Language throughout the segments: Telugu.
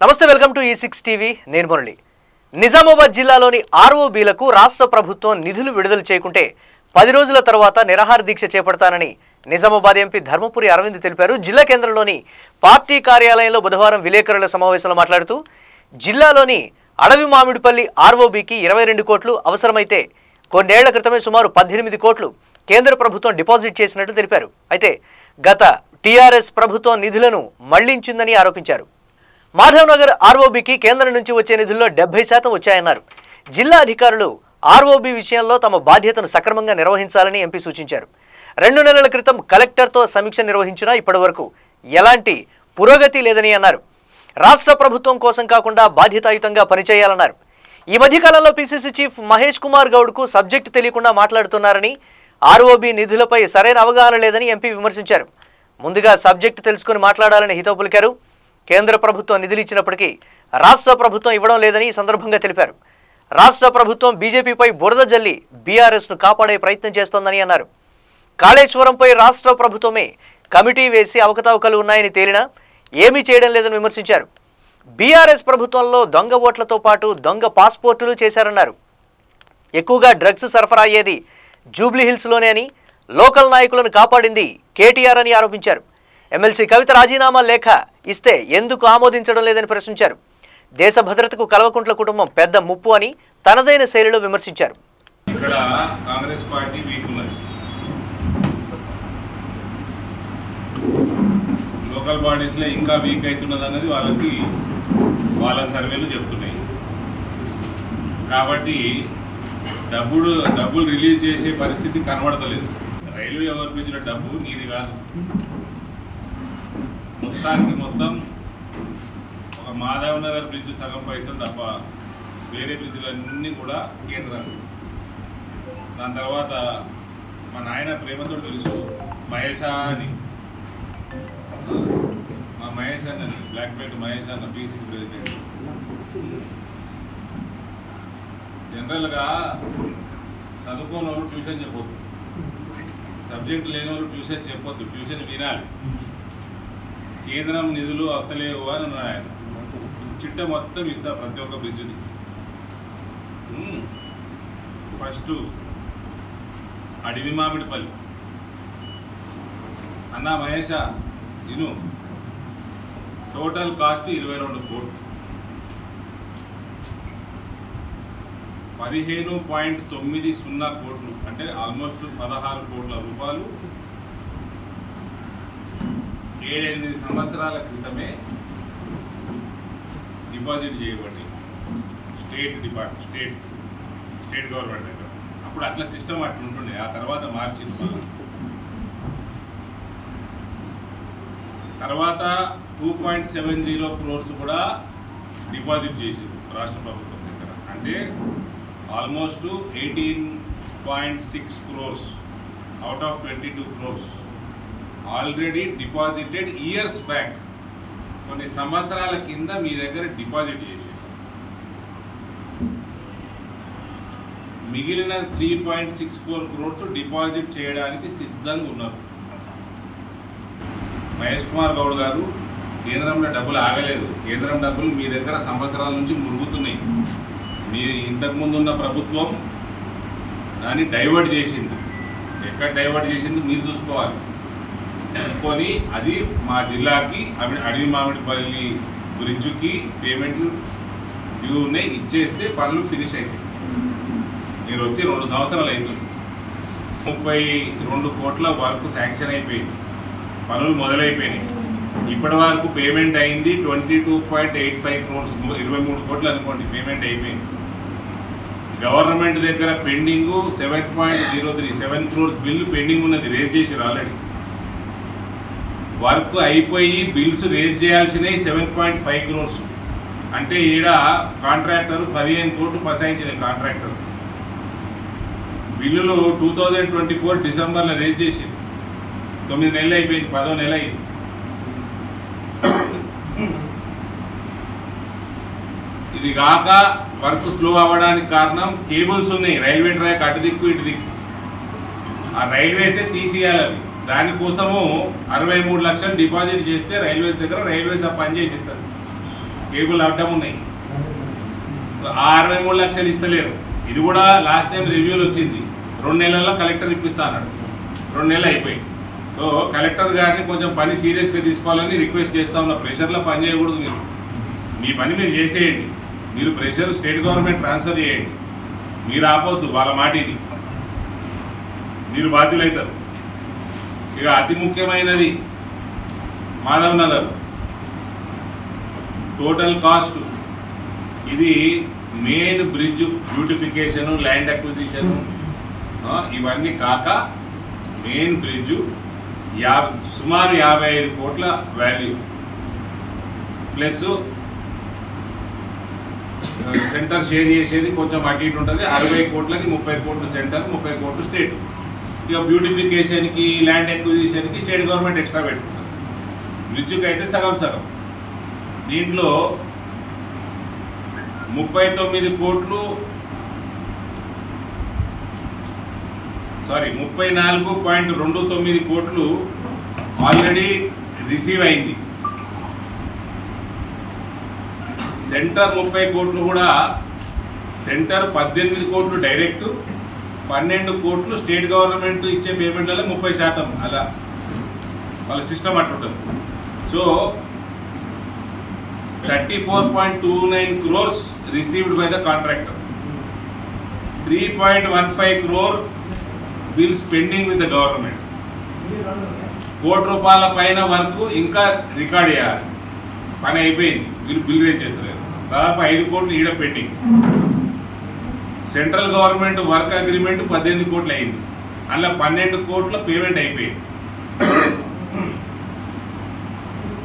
నమస్తే, వెల్కమ్ టు E6 టీవీ. నేను మురళి. నిజామాబాద్ జిల్లాలోని ఆర్ఓబీలకు రాష్ట్ర ప్రభుత్వం నిధులు విడుదల చేయకుంటే 10 రోజుల తర్వాత నిరాహార దీక్ష చేపడతానని నిజామాబాద్ ఎంపీ ధర్మపురి అరవింద్ తెలిపారు. జిల్లా కేంద్రంలోని పార్టీ కార్యాలయంలో బుధవారం విలేకరుల సమావేశంలో మాట్లాడుతూ జిల్లాలోని అడవి మామిడిపల్లి ఆర్ఓబీకి 22 కోట్లు అవసరమైతే కొన్నేళ్ల క్రితమే సుమారు 18 కోట్లు కేంద్ర ప్రభుత్వం డిపాజిట్ చేసినట్టు తెలిపారు. అయితే గత టీఆర్ఎస్ ప్రభుత్వం నిధులను మళ్లించిందని ఆరోపించారు. మాధవ్ నగర్ ఆర్ఓబీకి కేంద్రం నుంచి వచ్చే నిధుల్లో 70% వచ్చాయన్నారు. జిల్లా అధికారులు ఆర్ఓబీ విషయంలో తమ బాధ్యతను సక్రమంగా నిర్వహించాలని ఎంపీ సూచించారు. 2 నెలల క్రితం కలెక్టర్తో సమీక్ష నిర్వహించినా ఇప్పటివరకు ఎలాంటి పురోగతి లేదని అన్నారు. రాష్ట్ర ప్రభుత్వం కోసం కాకుండా బాధ్యతాయుతంగా పనిచేయాలన్నారు. ఈ మధ్యకాలంలో పీసీసీ చీఫ్ మహేష్ కుమార్ గౌడ్కు సబ్జెక్టు తెలియకుండా మాట్లాడుతున్నారని, ఆర్ఓబీ నిధులపై సరైన అవగాహన లేదని ఎంపీ విమర్శించారు. ముందుగా సబ్జెక్టు తెలుసుకుని మాట్లాడాలని హితవు పలికారు. కేంద్ర ప్రభుత్వం నిధులు ఇచ్చినప్పటికీ రాష్ట్ర ప్రభుత్వం ఇవ్వడం లేదని ఈ సందర్భంగా తెలిపారు. రాష్ట్ర ప్రభుత్వం బీజేపీపై బురద జల్లి బీఆర్ఎస్ను కాపాడే ప్రయత్నం చేస్తోందని అన్నారు. కాళేశ్వరంపై రాష్ట్ర ప్రభుత్వమే కమిటీ వేసి అవకతవకలు ఉన్నాయని తేలినా ఏమీ చేయడం లేదని విమర్శించారు. బీఆర్ఎస్ ప్రభుత్వంలో దొంగ ఓట్లతో పాటు దొంగ పాస్పోర్టులు చేశారన్నారు. ఎక్కువగా డ్రగ్స్ సరఫరా అయ్యేది జూబ్లీహిల్స్లోనే అని, లోకల్ నాయకులను కాపాడింది కేటీఆర్ అని ఆరోపించారు. ఎమ్మెల్సీ కవిత రాజీనామా లేఖ ఇస్తే ఎందుకు ఆమోదించడం లేదని ప్రశ్నించారు. దేశ భద్రతకు కల్వకుంట్ల కుటుంబం పెద్ద ముప్పు అని తనదైన శైలిలో విమర్శించారు. ఇక్కడ కాంగ్రెస్ పార్టీ వీక్ ఉన్నది. లోకల్ బాడీస్లో ఇంకా వీక్ అవుతున్నది అన్నది వాళ్ళ సర్వేలు చెప్తున్నాయి. కాబట్టి డబ్బులు రిలీజ్ చేసే పరిస్థితి కనబడతలేదు. రైల్వే ఎవరికి ఇచ్చిన డబ్బు నీది కాదు. మొత్తం ఒక మాధవ్ నగర్ బ్రిడ్జ్ సగం పైసలు తప్ప వేరే బ్రిడ్జ్లు అన్నీ కూడా కేంద్రం. దాని తర్వాత మా నాయన ప్రేమతో తెలుసు మహేషా అని, మా మహేష్ అన్న బ్లాక్ బెల్ట్ మహేష్ అన్న పీసీసీ ప్రెసిడెంట్. జనరల్గా చదువుకోని వాళ్ళు ట్యూషన్ చెప్పొద్దు, సబ్జెక్ట్ లేని వాళ్ళు ట్యూషన్ చెప్పొద్దు, ట్యూషన్ వినాలి. కేంద్రం నిధులు వస్తలేవు అని అన్నాడు ఆయన. చిట్ట మొత్తం ఇస్తా ప్రతి ఒక్క బ్రిడ్జ్ని. ఫస్ట్ అడవి మామిడిపల్లి అన్నా మహేష ఇను టోటల్ కాస్ట్ 22 కోట్లు, 15.90 కోట్లు అంటే ఆల్మోస్ట్ 16 కోట్ల రూపాయలు 7-8 సంవత్సరాల క్రితమే డిపాజిట్ చేయబడి స్టేట్ గవర్నమెంట్ దగ్గర. అప్పుడు అట్లా సిస్టమ్ అట్లా ఉంటుండే, ఆ తర్వాత మార్చింది. తర్వాత 2.70 crores కూడా డిపాజిట్ చేసింది రాష్ట్ర ప్రభుత్వం దగ్గర. అంటే almost 18.6 crores out of 22 crores already deposited years back. కొన్ని సంవత్సరాల కింద మీ దగ్గర డిపాజిట్ చేసి మిగిలిన 3.64 crores డిపాజిట్ చేయడానికి సిద్ధంగా ఉన్నారు. మహేష్ కుమార్ గౌడ్ గారు, కేంద్రంలో డబ్బులు ఆగలేదు. కేంద్రం డబ్బులు మీ దగ్గర సంవత్సరాల నుంచి మురుగుతున్నాయి. మీ ఇంతకుముందు ఉన్న ప్రభుత్వం దాన్ని డైవర్ట్ చేసింది. ఎక్కడ డైవర్ట్ చేసింది మీరు చూసుకోవాలి. చూసుకొని అది మా జిల్లాకి అడవి మామిడిపల్లి బ్రిడ్జ్కి పేమెంట్లు డ్యూ ఉన్నాయి, ఇచ్చేస్తే పనులు ఫినిష్ అవుతాయి. మీరు వచ్చి 2 సంవత్సరాలు అవుతుంది. 32 కోట్ల వర్క్ శాంక్షన్ అయిపోయింది, పనులు మొదలైపోయినాయి. ఇప్పటి వరకు పేమెంట్ అయింది 22.85 crores, 23 కోట్లు అనుకోండి పేమెంట్ అయిపోయింది. గవర్నమెంట్ దగ్గర పెండింగ్ 7 crores బిల్లు పెండింగ్ ఉన్నది, రేజ్ చేసారు ఆల్రెడీ. వర్క్ అయిపోయి బిల్స్ రేజ్ చేయాల్సినవి 7.5 crores. అంటే ఈడ కాంట్రాక్టర్ 15 కోట్లు పసాయించిన కాంట్రాక్టర్. బిల్లులు 2024 డిసెంబర్లో రేజ్ చేసింది. 9 నెలలు అయిపోయింది, 10వ నెల అయింది. ఇది కాక వర్క్ స్లో అవ్వడానికి కారణం కేబుల్స్ ఉన్నాయి, రైల్వే ట్రాక్ అటు దిక్కు ఇటు దిక్కు. ఆ రైల్వేసే తీసేయాలి అవి. దానికోసము 63 లక్షలు డిపాజిట్ చేస్తే రైల్వేస్ దగ్గర రైల్వేస్ ఆ పని చేసిస్తారు. కేబుల్ అడ్డం ఉన్నాయి. 63 లక్షలు ఇస్తలేరు. ఇది కూడా లాస్ట్ టైం రివ్యూలు వచ్చింది. 2 నెలల్లో కలెక్టర్ ఇప్పిస్తా అన్నాడు. 2 నెలలు అయిపోయి. సో కలెక్టర్ గారిని కొంచెం పని సీరియస్గా తీసుకోవాలని రిక్వెస్ట్ చేస్తా ఉన్నా. ప్రెషర్లో పని చేయకూడదు. మీరు మీ పని మీరు చేసేయండి. మీరు ప్రెషర్ స్టేట్ గవర్నమెంట్ ట్రాన్స్ఫర్ చేయండి. మీరు ఆపొద్దు వాళ్ళ మాటిని, మీరు బాధ్యులవుతారు. ఇక అతి ముఖ్యమైనది మాధవ్ నగర్ టోటల్ కాస్ట్. ఇది main bridge beautification, land acquisition ఇవన్నీ కాక మెయిన్ బ్రిడ్జ్ సుమారు 55 కోట్ల వాల్యూ ప్లస్ సెంటర్ షేర్ చేసేది కొంచెం అటు ఇటు ఉంటుంది. 60 కోట్లకి 30 కోట్లు సెంటర్, 30 కోట్లు స్టేట్. ఇక బ్యూటిఫికేషన్కి ల్యాండ్ అక్విజిషన్కి స్టేట్ గవర్నమెంట్ ఎక్స్ట్రా పెట్టుకుంటారు. బ్రిడ్జ్కి అయితే సగం సగం. దీంట్లో 39 కోట్లు 34.29 కోట్లు ఆల్రెడీ రిసీవ్ అయింది. సెంటర్ 30 కోట్లు కూడా. సెంటర్ 18 కోట్లు డైరెక్ట్, 12 కోట్లు స్టేట్ గవర్నమెంట్ ఇచ్చే పేమెంట్లలో 30%. అలా వాళ్ళ సిస్టమ్ అట్లుంటుంది. So 34.29 crores received by the contractor, 3.15 crore bills pending with the government. ₹1 పైన వరకు ఇంకా రికార్డ్ చేయాలి. పని అయిపోయింది, వీళ్ళు బిల్ రేజ్ చేస్తారు. దాదాపు 5 కోట్లు ఈడ pending. Central government work agreement 18 కోట్లు అయింది. అందులో 12 కోట్ల పేమెంట్ అయిపోయింది.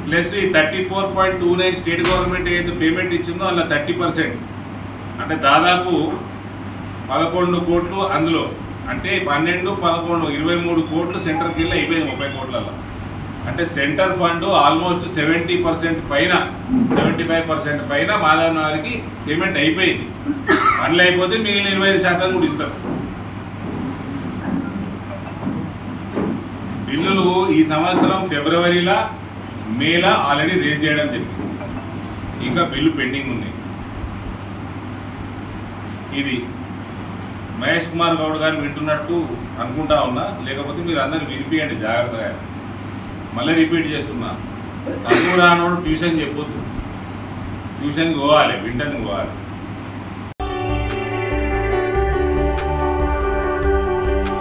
ప్లస్ ఈ 34.29 స్టేట్ గవర్నమెంట్ ఏదైతే పేమెంట్ ఇచ్చిందో అందులో 30%, అంటే దాదాపు 11 కోట్లు అందులో. అంటే 12, 11, 23 కోట్లు సెంటర్కి వెళ్ళి అయిపోయింది 30 కోట్లలో. అంటే సెంటర్ ఫండ్ ఆల్మోస్ట్ 70% పైన, 75% పైన మాధవ్ నగర్కి పేమెంట్ అయిపోయింది. పనులు అయిపోతే మిగిలిన 25% కూడా ఇస్తారు. బిల్లులు ఈ సంవత్సరం ఫిబ్రవరిలో, మేలో ఆల్రెడీ రేజ్ చేయడం జరిగింది. ఇంకా బిల్లు పెండింగ్ ఉన్నాయి. ఇది మహేష్ కుమార్ గౌడ్ గారు వింటున్నట్టు అనుకుంటా ఉన్నా, లేకపోతే మీరు అందరూ వినిపియండి జాగ్రత్తగా. మళ్ళీ రిపీట్ చేస్తున్నా, చదువు రానోడు ట్యూషన్ చెప్పొద్దు. ట్యూషన్కి పోవాలి, వింటర్కి పోవాలి.